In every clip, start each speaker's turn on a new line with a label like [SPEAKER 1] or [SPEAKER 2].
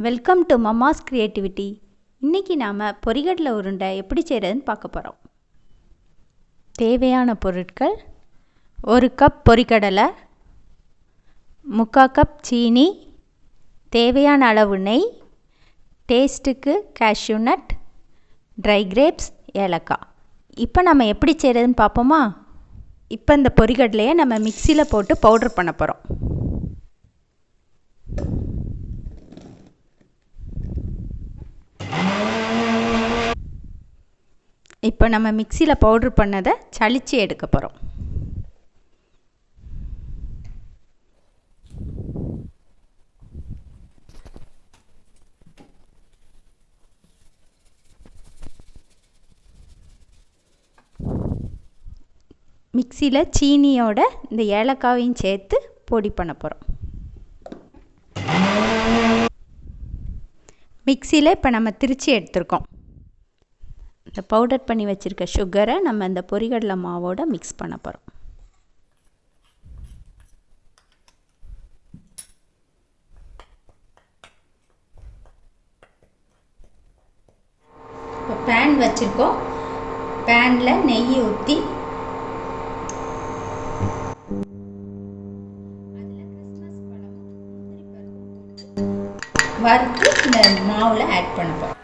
[SPEAKER 1] Welcome to Mamma's creativity. இன்றைக்கி நாம் பொரிகடலை உருண்டை எப்படி செய்கிறதுன்னு பார்க்க போகிறோம். தேவையான பொருட்கள்: 1 கப் பொரிகடலை, 3/4 கப் சீனி, தேவையான அளவு நெய், டேஸ்ட்டுக்கு கேஷ்யூ நட், ட்ரை கிரேப்ஸ், ஏலக்காய். இப்போ நம்ம எப்படி செய்கிறதுன்னு பார்ப்போமா? இப்போ இந்த பொரிகடலையை நம்ம மிக்சியில் போட்டு பவுடர் பண்ண போகிறோம். இப்போ நம்ம மிக்சியில் பவுட்ரு பண்ணதை சலிச்சு எடுக்க போகிறோம். மிக்சியில் சீனியோட இந்த ஏலக்காவையும் சேர்த்து பொடி பண்ண போகிறோம். மிக்சியில் இப்போ நம்ம திரிச்சு எடுத்துருக்கோம். இந்த பவுடர் பண்ணி வச்சுருக்க சுகரை நம்ம இந்த பொரிகடலை மாவோட மிக்ஸ் பண்ண போகிறோம். இப்போ பேன் வச்சுருக்கோம். பேனில் நெய் ஊற்றி வறுத்து இந்த மாவில் ஆட் பண்ண போகிறோம்.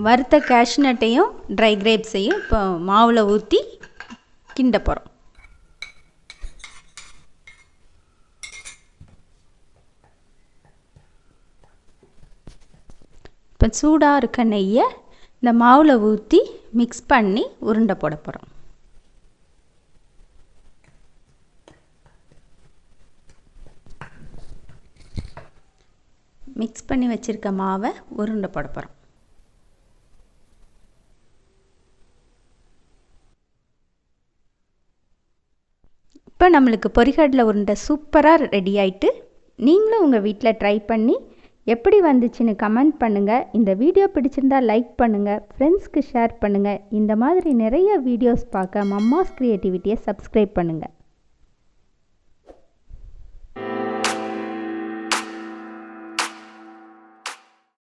[SPEAKER 1] வறுத்த கேஷ்யூ நட்டையும் ட்ரை கிரேப்ஸையும் இப்போ மாவில் ஊற்றி கிண்ட போகிறோம். இப்போ சூடாக இருக்க நெய்யை இந்த மாவில் ஊற்றி மிக்ஸ் பண்ணி உருண்டை போட போகிறோம். மிக்ஸ் பண்ணி வச்சுருக்க மாவை உருண்டை போட போகிறோம். இப்போ நம்மளுக்கு பொரிகடலை உருண்டை சூப்பராக ரெடி ஆகிட்டு, நீங்களும் உங்கள் வீட்டில் ட்ரை பண்ணி எப்படி வந்துச்சுன்னு கமெண்ட் பண்ணுங்கள். இந்த வீடியோ பிடிச்சிருந்தால் லைக் பண்ணுங்கள், ஃப்ரெண்ட்ஸ்க்கு ஷேர் பண்ணுங்கள். இந்த மாதிரி நிறைய வீடியோஸ் பார்க்க மம்மாஸ் கிரியேட்டிவிட்டியை சப்ஸ்கிரைப் பண்ணுங்கள்.